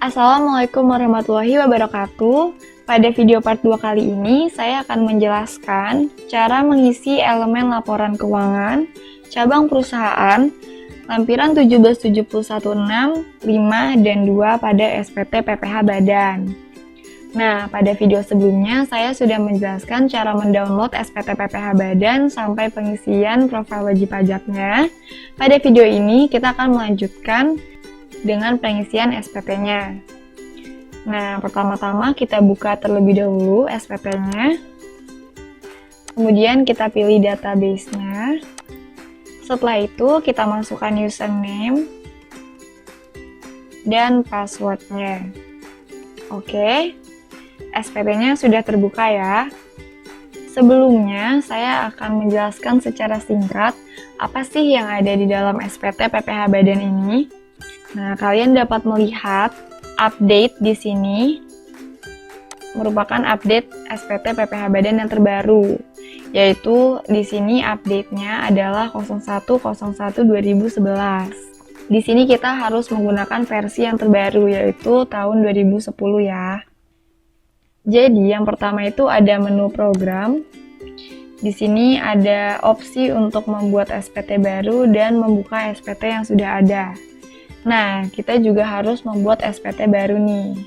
Assalamualaikum warahmatullahi wabarakatuh. Pada video part 2 kali ini, saya akan menjelaskan cara mengisi elemen laporan keuangan, cabang perusahaan, lampiran 17716, 5, dan 2 pada SPT PPh Badan. Nah, pada video sebelumnya saya sudah menjelaskan cara mendownload SPT PPh Badan sampai pengisian profil wajib pajaknya. Pada video ini, kita akan melanjutkan dengan pengisian SPT-nya. Nah, pertama-tama kita buka terlebih dahulu SPT-nya. Kemudian kita pilih database-nya. Setelah itu kita masukkan username dan password-nya. Oke, SPT-nya sudah terbuka ya. Sebelumnya, saya akan menjelaskan secara singkat apa sih yang ada di dalam SPT PPh Badan ini. Nah, kalian dapat melihat update di sini merupakan update SPT PPh Badan yang terbaru, yaitu di sini update-nya adalah 01/01/2011. Di sini kita harus menggunakan versi yang terbaru, yaitu tahun 2010 ya. Jadi, yang pertama itu ada menu program. Di sini ada opsi untuk membuat SPT baru dan membuka SPT yang sudah ada. Nah, kita juga harus membuat SPT baru nih.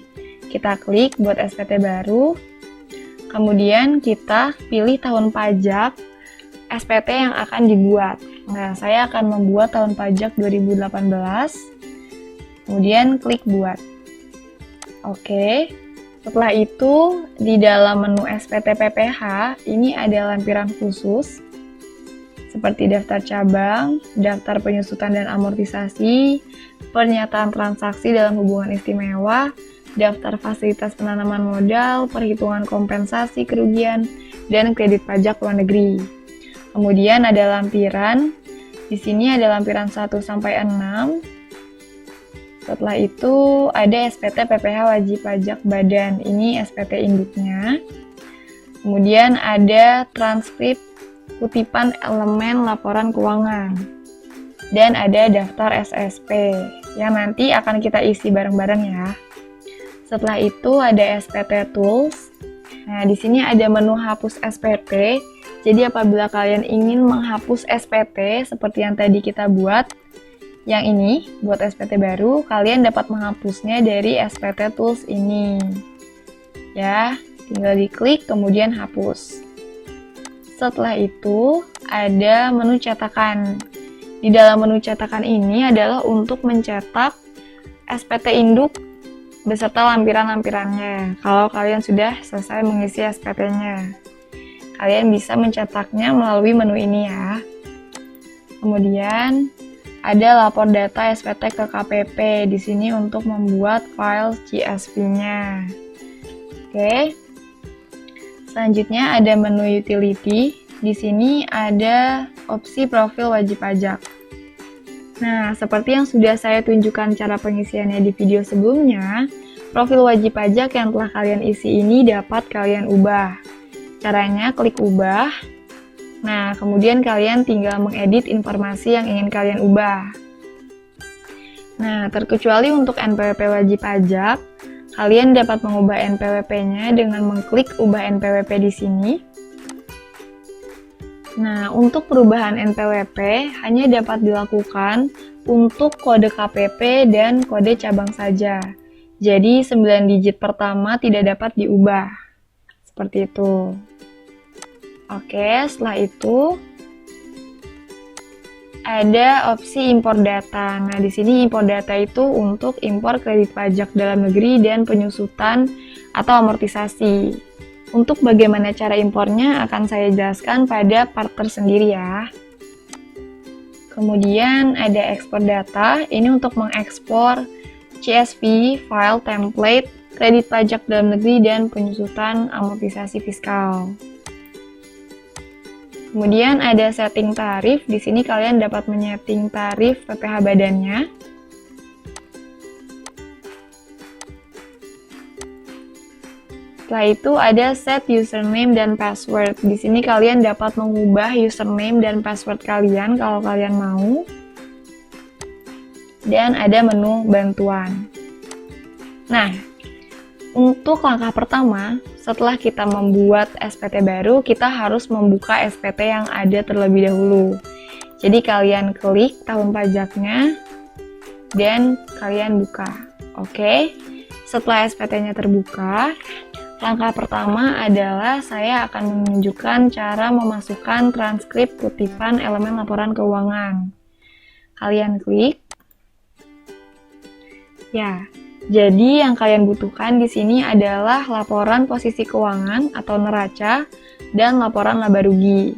Kita klik buat SPT baru, kemudian kita pilih tahun pajak SPT yang akan dibuat. Nah, saya akan membuat tahun pajak 2018, kemudian klik buat. Oke, setelah itu di dalam menu SPT PPh, ini ada lampiran khusus, seperti daftar cabang, daftar penyusutan dan amortisasi, pernyataan transaksi dalam hubungan istimewa, daftar fasilitas penanaman modal, perhitungan kompensasi kerugian, dan kredit pajak luar negeri. Kemudian ada lampiran, di sini ada lampiran 1 sampai 6. Setelah itu ada SPT PPh wajib pajak badan, ini SPT induknya. Kemudian ada transkrip kutipan elemen laporan keuangan, dan ada daftar SSP yang nanti akan kita isi bareng-bareng ya. Setelah itu ada SPT Tools. Nah, di sini ada menu hapus SPT. Jadi apabila kalian ingin menghapus SPT seperti yang tadi kita buat, yang ini buat SPT baru, kalian dapat menghapusnya dari SPT Tools ini. Ya, tinggal diklik kemudian hapus. Setelah itu ada menu cetakan. Di dalam menu cetakan ini adalah untuk mencetak SPT induk beserta lampiran-lampirannya. Kalau kalian sudah selesai mengisi SPT-nya, kalian bisa mencetaknya melalui menu ini ya. Kemudian ada lapor data SPT ke KPP di sini untuk membuat file CSV-nya. Oke. Selanjutnya ada menu utility. Di sini ada opsi profil wajib pajak. Nah, seperti yang sudah saya tunjukkan cara pengisiannya di video sebelumnya, profil wajib pajak yang telah kalian isi ini dapat kalian ubah. Caranya klik ubah. Nah, kemudian kalian tinggal mengedit informasi yang ingin kalian ubah. Nah, terkecuali untuk NPWP wajib pajak, kalian dapat mengubah NPWP-nya dengan mengklik ubah NPWP di sini. Nah, untuk perubahan NPWP hanya dapat dilakukan untuk kode KPP dan kode cabang saja. Jadi 9 digit pertama tidak dapat diubah. Seperti itu. Oke, setelah itu ada opsi impor data. Nah, di sini impor data itu untuk impor kredit pajak dalam negeri dan penyusutan atau amortisasi. Untuk bagaimana cara impornya akan saya jelaskan pada part tersendiri ya. Kemudian ada ekspor data, ini untuk mengekspor CSV, file template, kredit pajak dalam negeri dan penyusutan amortisasi fiskal. Kemudian ada setting tarif, di sini kalian dapat menyeting tarif PPh badannya. Setelah itu ada set username dan password. Di sini kalian dapat mengubah username dan password kalian kalau kalian mau. Dan ada menu bantuan. Nah, untuk langkah pertama, setelah kita membuat SPT baru, kita harus membuka SPT yang ada terlebih dahulu. Jadi kalian klik tahun pajaknya dan kalian buka. Oke. Setelah SPT-nya terbuka, langkah pertama adalah saya akan menunjukkan cara memasukkan transkrip kutipan elemen laporan keuangan. Kalian klik. Ya, jadi yang kalian butuhkan di sini adalah laporan posisi keuangan atau neraca dan laporan laba rugi.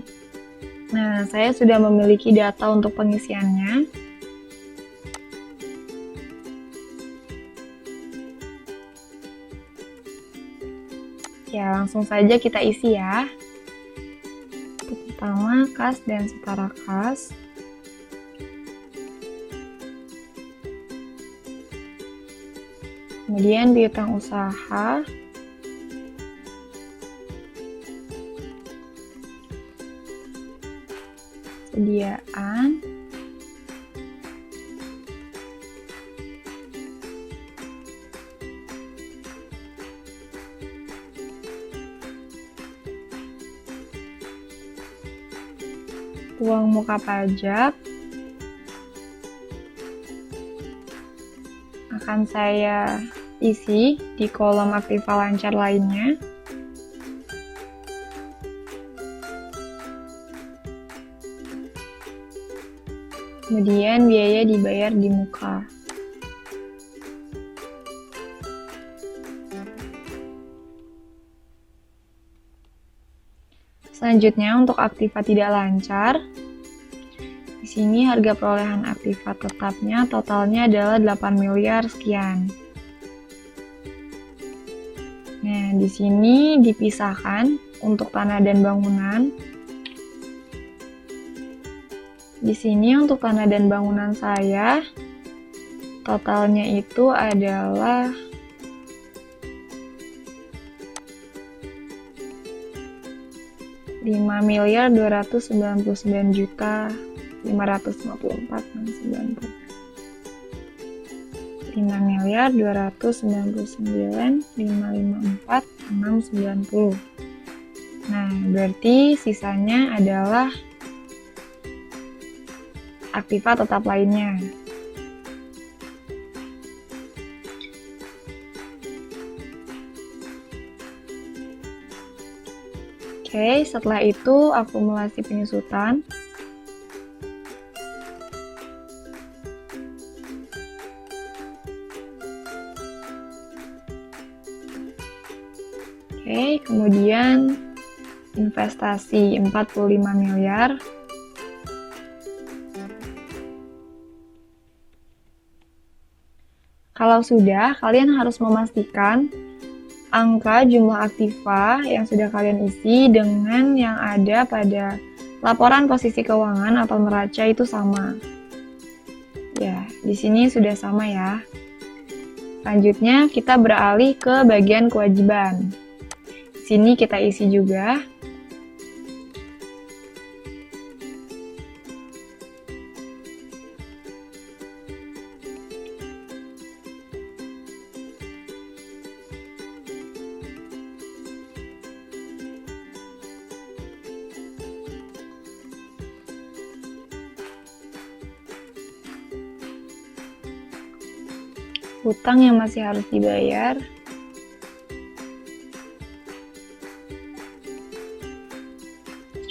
Nah, saya sudah memiliki data untuk pengisiannya. Ya, langsung saja kita isi ya. Pertama, kas dan setara kas. Kemudian piutang usaha. Sediaan. Uang muka pajak akan saya isi di kolom aktiva lancar lainnya. Kemudian biaya dibayar di muka. Selanjutnya untuk aktiva tidak lancar, di sini harga perolehan aktiva tetapnya totalnya adalah 8 miliar sekian. Nah, di sini dipisahkan untuk tanah dan bangunan. Di sini untuk tanah dan bangunan saya totalnya itu adalah 5.299.594.690. Nah, berarti sisanya adalah aktiva tetap lainnya. Oke, setelah itu akumulasi penyusutan. Oke, kemudian investasi 45 miliar. Kalau sudah, kalian harus memastikan angka jumlah aktiva yang sudah kalian isi dengan yang ada pada laporan posisi keuangan atau neraca itu sama. Ya, di sini sudah sama ya. Selanjutnya kita beralih ke bagian kewajiban. Di sini kita isi juga. Hutang yang masih harus dibayar,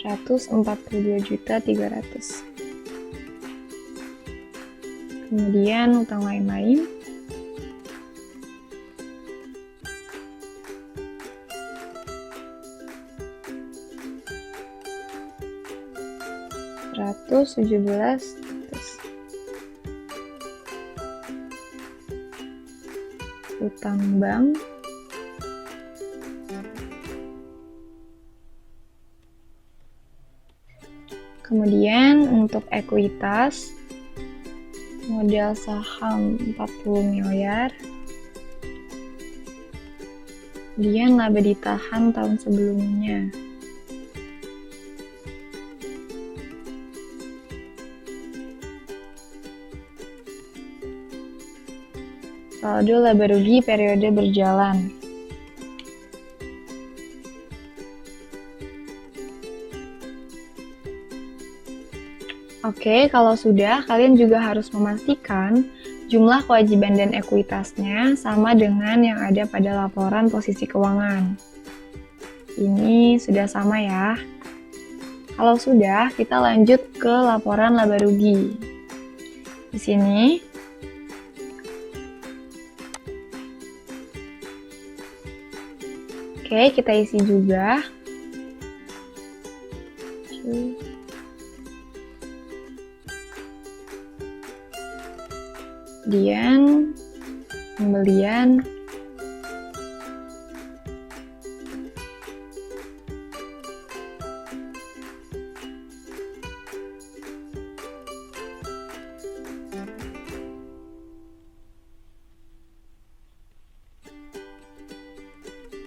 Rp142.300.000. Kemudian hutang lain-lain, Rp117.000. Hutang bank, kemudian untuk ekuitas modal saham 40 miliar, kemudian laba ditahan tahun sebelumnya. Saldo laba rugi periode berjalan. Oke, kalau sudah, kalian juga harus memastikan jumlah kewajiban dan ekuitasnya sama dengan yang ada pada laporan posisi keuangan. Ini sudah sama ya. Kalau sudah, kita lanjut ke laporan laba rugi. Di sini, oke, kita isi juga. Kemudian pembelian,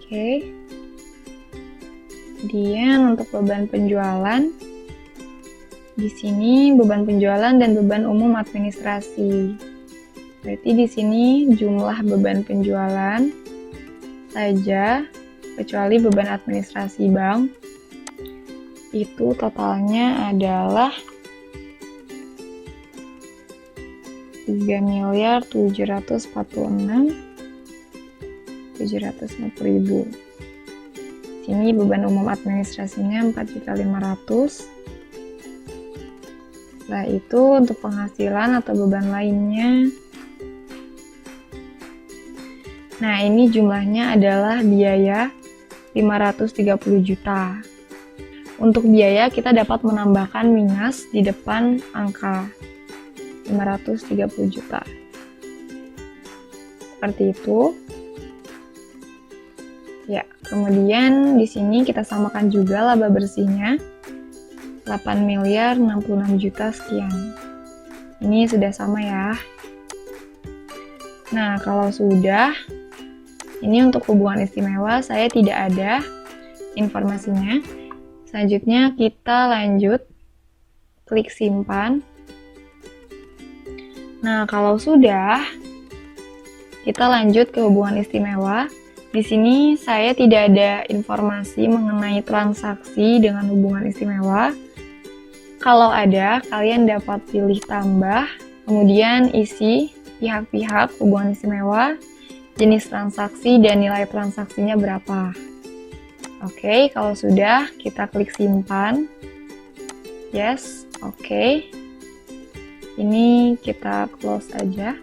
oke. Kemudian untuk beban penjualan, di sini beban penjualan dan beban umum administrasi. Berarti di sini jumlah beban penjualan saja, kecuali beban administrasi bank, itu totalnya adalah 3.746.750.000. Sini beban umum administrasinya 4.500.000. Setelah itu untuk penghasilan atau beban lainnya, nah ini jumlahnya adalah biaya 530 juta. Untuk biaya kita dapat menambahkan minus di depan angka 530 juta. Seperti itu. Ya, kemudian di sini kita samakan juga laba bersihnya 8.066 juta sekian. Ini sudah sama ya. Nah, kalau sudah, ini untuk hubungan istimewa saya tidak ada informasinya. Selanjutnya kita lanjut klik simpan. Nah, kalau sudah, kita lanjut ke hubungan istimewa. Di sini saya tidak ada informasi mengenai transaksi dengan hubungan istimewa. Kalau ada, kalian dapat pilih tambah, kemudian isi pihak-pihak hubungan istimewa, jenis transaksi, dan nilai transaksinya berapa. Oke, kalau sudah, kita klik simpan. Yes, oke. Ini kita close aja.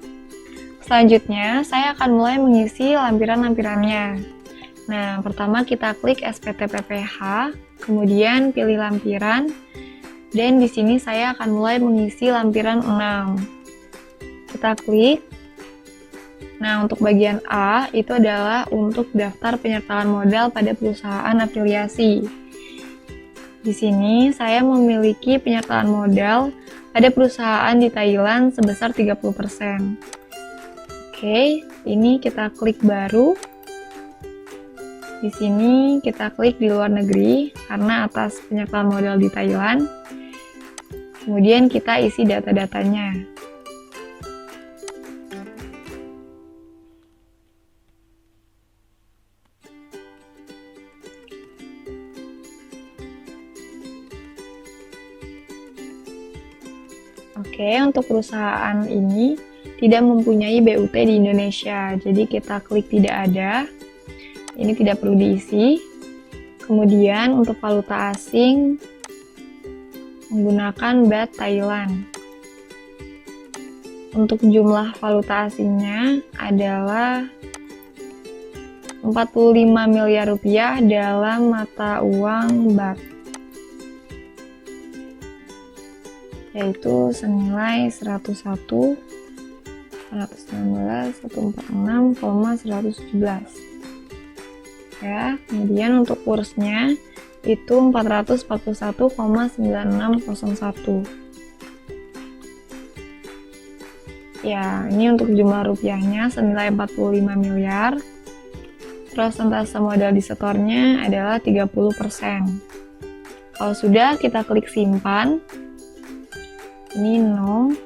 Selanjutnya, saya akan mulai mengisi lampiran-lampirannya. Nah, pertama kita klik SPT PPH, kemudian pilih lampiran, dan di sini saya akan mulai mengisi lampiran 6. Kita klik. Nah, untuk bagian A itu adalah untuk daftar penyertaan modal pada perusahaan afiliasi. Di sini saya memiliki penyertaan modal pada perusahaan di Thailand sebesar 30%. Oke, ini kita klik baru. Di sini kita klik di luar negeri karena atas penyertaan modal di Thailand. Kemudian kita isi data-datanya. Oke, untuk perusahaan ini tidak mempunyai BUT di Indonesia, jadi kita klik tidak ada. Ini tidak perlu diisi. Kemudian untuk valuta asing menggunakan baht Thailand. Untuk jumlah valuta asingnya adalah 45 miliar rupiah dalam mata uang baht, yaitu senilai 101.119.146,117. Ya, kemudian untuk kursnya itu 441,9601. Ya, ini untuk jumlah rupiahnya senilai 45 miliar. Persentase modal disetornya adalah 30%. Kalau sudah, kita klik simpan. Ini no.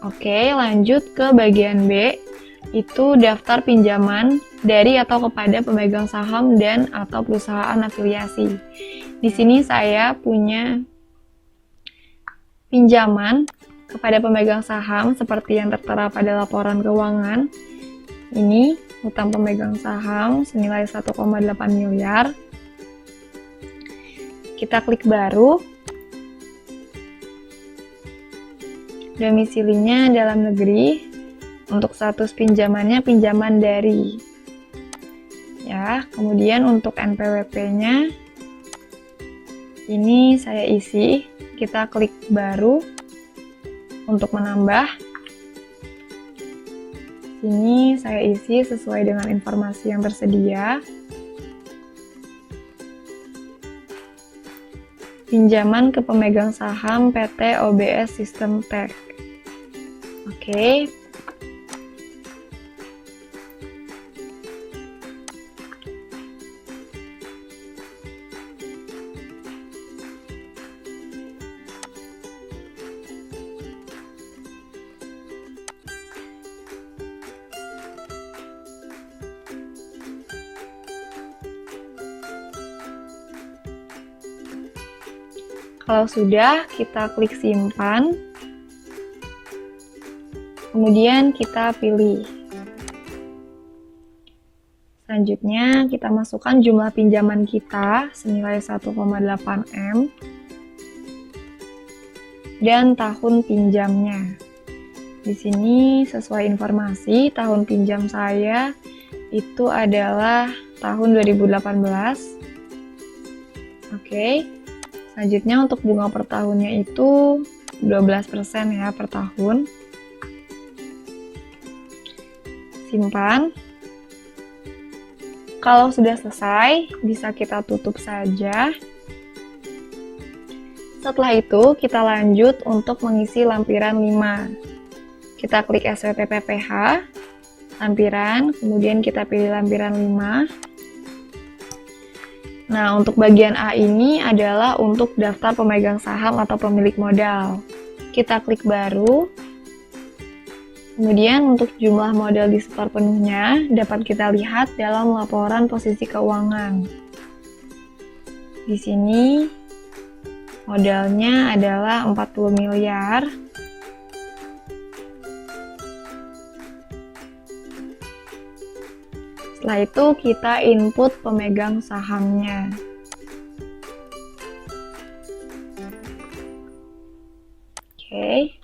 Oke, lanjut ke bagian B. itu daftar pinjaman dari atau kepada pemegang saham dan atau perusahaan afiliasi. Di sini saya punya pinjaman kepada pemegang saham seperti yang tertera pada laporan keuangan. Ini utang pemegang saham senilai 1,8 miliar. Kita klik baru. Domisilinya dalam negeri. Untuk status pinjamannya pinjaman dari. Ya, kemudian untuk NPWP-nya ini saya isi. Kita klik baru untuk menambah. Sini saya isi sesuai dengan informasi yang tersedia. Pinjaman ke pemegang saham PT OBS System Tech. Oke. Kalau sudah, kita klik simpan. Kemudian kita pilih. Selanjutnya, kita masukkan jumlah pinjaman kita senilai 1,8 M dan tahun pinjamnya. Di sini sesuai informasi, tahun pinjam saya itu adalah tahun 2018. Oke. Selanjutnya untuk bunga per tahunnya itu 12% ya per tahun. Simpan. Kalau sudah selesai, bisa kita tutup saja. Setelah itu, kita lanjut untuk mengisi lampiran 5. Kita klik SWPPPH, lampiran, kemudian kita pilih lampiran 5. Nah, untuk bagian A ini adalah untuk daftar pemegang saham atau pemilik modal. Kita klik baru. Kemudian untuk jumlah modal disetor penuhnya dapat kita lihat dalam laporan posisi keuangan. Di sini modalnya adalah 40 miliar. Setelah itu kita input pemegang sahamnya. Oke.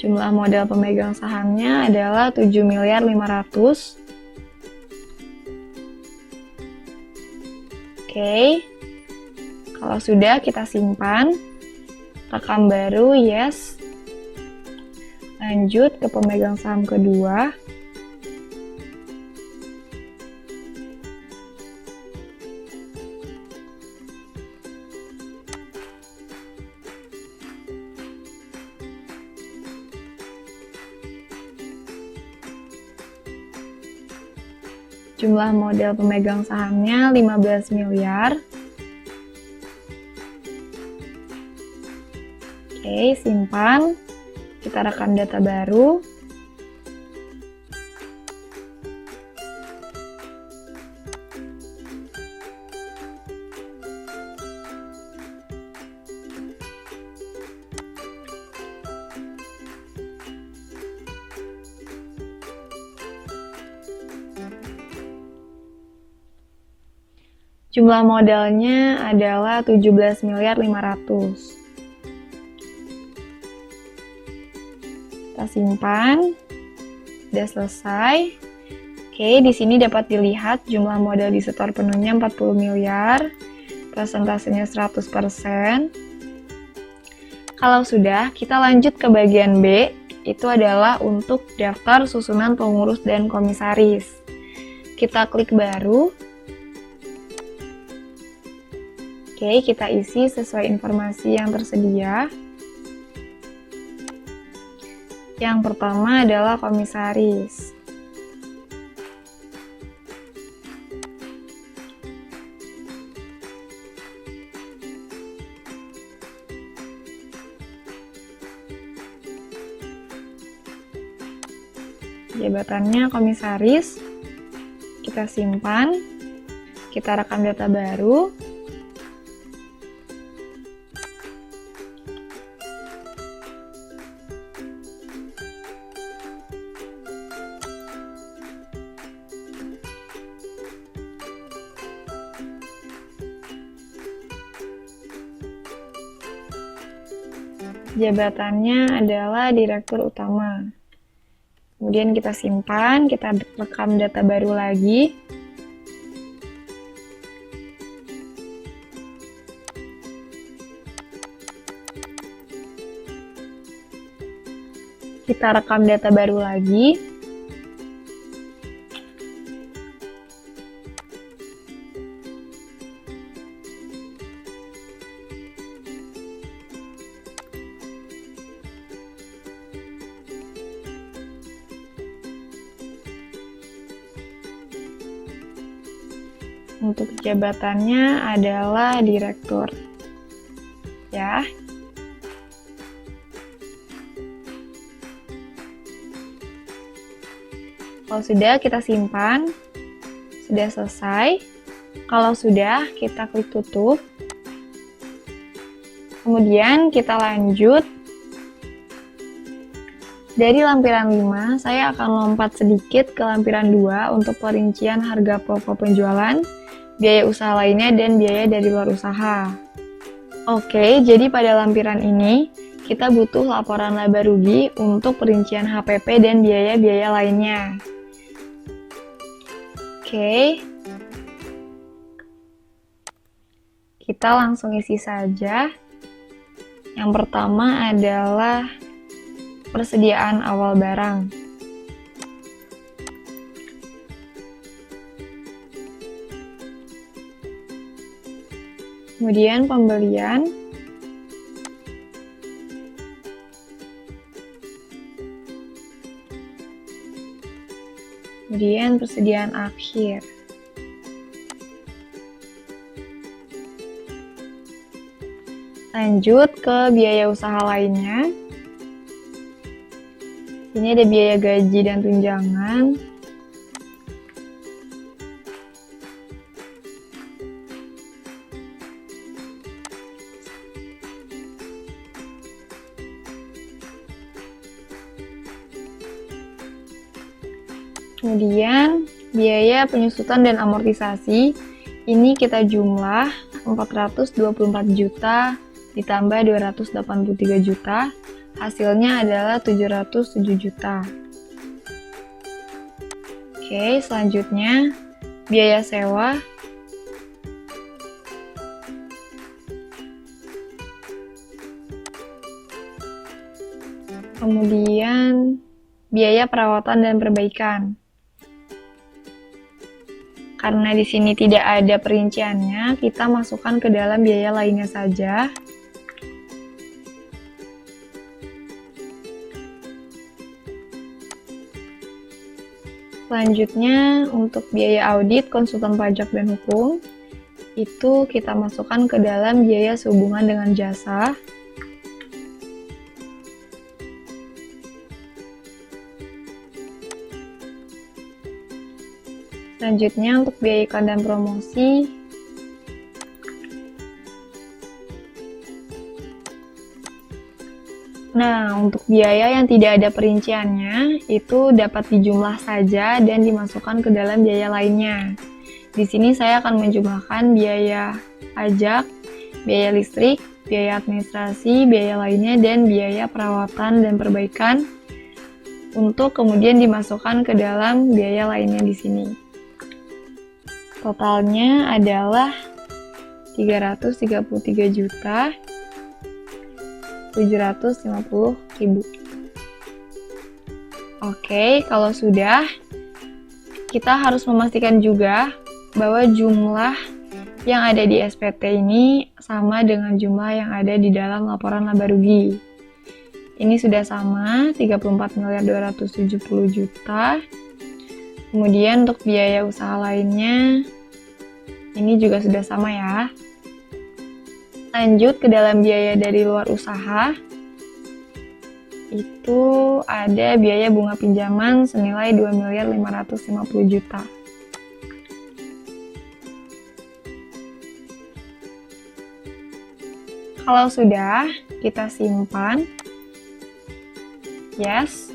Jumlah modal pemegang sahamnya adalah 7.500.000.000. Oke, kalau sudah kita simpan, rekam baru, yes. Lanjut ke pemegang saham kedua. Jumlah modal pemegang sahamnya 15 miliar. Oke, simpan. Kita rekam data baru. Jumlah modalnya adalah 17.500.000.000. Kita simpan. Sudah selesai. Oke, di sini dapat dilihat jumlah modal disetor penuhnya 40 miliar. Persentasenya 100%. Kalau sudah, kita lanjut ke bagian B. Itu adalah untuk daftar susunan pengurus dan komisaris. Kita klik baru. Oke, kita isi sesuai informasi yang tersedia. Yang pertama adalah komisaris. Jabatannya komisaris. Kita simpan. Kita rekam data baru. Jabatannya adalah direktur utama. Kemudian kita simpan, kita rekam data baru lagi. Kita rekam data baru lagi. Untuk jabatannya adalah direktur. Ya. Kalau sudah, kita simpan. Sudah selesai. Kalau sudah, kita klik tutup. Kemudian kita lanjut. Dari lampiran 5, saya akan lompat sedikit ke lampiran 2 untuk perincian harga pokok penjualan, biaya usaha lainnya, dan biaya dari luar usaha. Oke, jadi pada lampiran ini, kita butuh laporan laba rugi untuk perincian HPP dan biaya-biaya lainnya. Oke, kita langsung isi saja. Yang pertama adalah persediaan awal barang. Kemudian pembelian. Kemudian persediaan akhir. Lanjut ke biaya usaha lainnya. Ini ada biaya gaji dan tunjangan. Kemudian biaya penyusutan dan amortisasi. Ini kita jumlah 424 juta ditambah 283 juta. Hasilnya adalah 707 juta. Oke, selanjutnya biaya sewa. Kemudian biaya perawatan dan perbaikan. Karena di sini tidak ada perinciannya, kita masukkan ke dalam biaya lainnya saja. Selanjutnya, untuk biaya audit, konsultan pajak dan hukum, itu kita masukkan ke dalam biaya sehubungan dengan jasa. Selanjutnya, untuk biaya iklan dan promosi, nah, untuk biaya yang tidak ada perinciannya, itu dapat dijumlah saja dan dimasukkan ke dalam biaya lainnya. Di sini saya akan menjumlahkan biaya pajak, biaya listrik, biaya administrasi, biaya lainnya, dan biaya perawatan dan perbaikan untuk kemudian dimasukkan ke dalam biaya lainnya di sini. Totalnya adalah 333 juta 750.000. Oke, kalau sudah, kita harus memastikan juga bahwa jumlah yang ada di SPT ini sama dengan jumlah yang ada di dalam laporan laba rugi. Ini sudah sama, 34.270 juta. Kemudian untuk biaya usaha lainnya, ini juga sudah sama ya. Lanjut ke dalam biaya dari luar usaha. itu ada biaya bunga pinjaman senilai 2.550.000.000. Kalau sudah, kita simpan. Yes.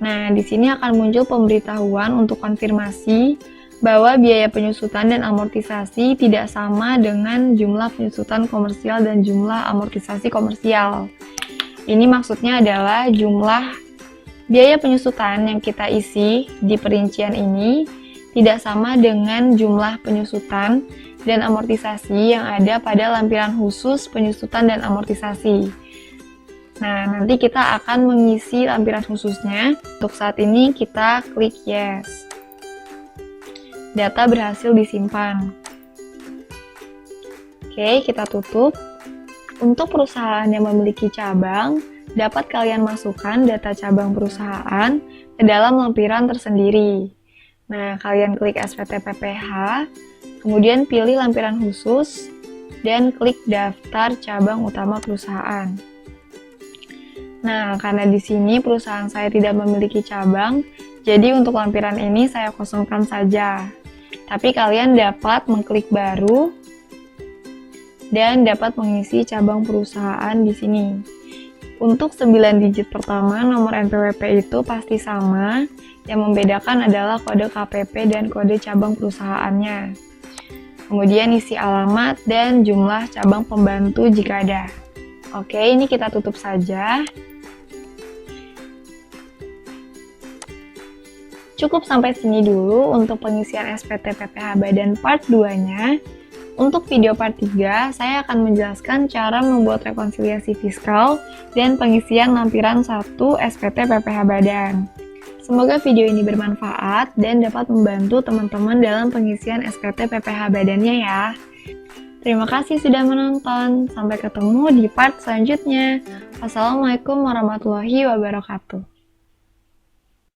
Nah, di sini akan muncul pemberitahuan untuk konfirmasi bahwa biaya penyusutan dan amortisasi tidak sama dengan jumlah penyusutan komersial dan jumlah amortisasi komersial. Ini maksudnya adalah jumlah biaya penyusutan yang kita isi di perincian ini tidak sama dengan jumlah penyusutan dan amortisasi yang ada pada lampiran khusus penyusutan dan amortisasi. Nah, nanti kita akan mengisi lampiran khususnya. Untuk saat ini kita klik yes. Data berhasil disimpan. Oke, kita tutup. Untuk perusahaan yang memiliki cabang, dapat kalian masukkan data cabang perusahaan ke dalam lampiran tersendiri. Nah, kalian klik SPT PPH, kemudian pilih lampiran khusus, dan klik daftar cabang utama perusahaan. Nah, karena di sini perusahaan saya tidak memiliki cabang, jadi untuk lampiran ini saya kosongkan saja. Tapi kalian dapat mengklik baru, dan dapat mengisi cabang perusahaan di sini. Untuk 9 digit pertama, nomor NPWP itu pasti sama, yang membedakan adalah kode KPP dan kode cabang perusahaannya. Kemudian isi alamat dan jumlah cabang pembantu jika ada. Oke, ini kita tutup saja. Cukup sampai sini dulu untuk pengisian SPT PPH Badan part 2-nya. Untuk video part 3, saya akan menjelaskan cara membuat rekonsiliasi fiskal dan pengisian lampiran 1 SPT PPH Badan. Semoga video ini bermanfaat dan dapat membantu teman-teman dalam pengisian SPT PPH Badannya ya. Terima kasih sudah menonton. Sampai ketemu di part selanjutnya. Wassalamualaikum warahmatullahi wabarakatuh.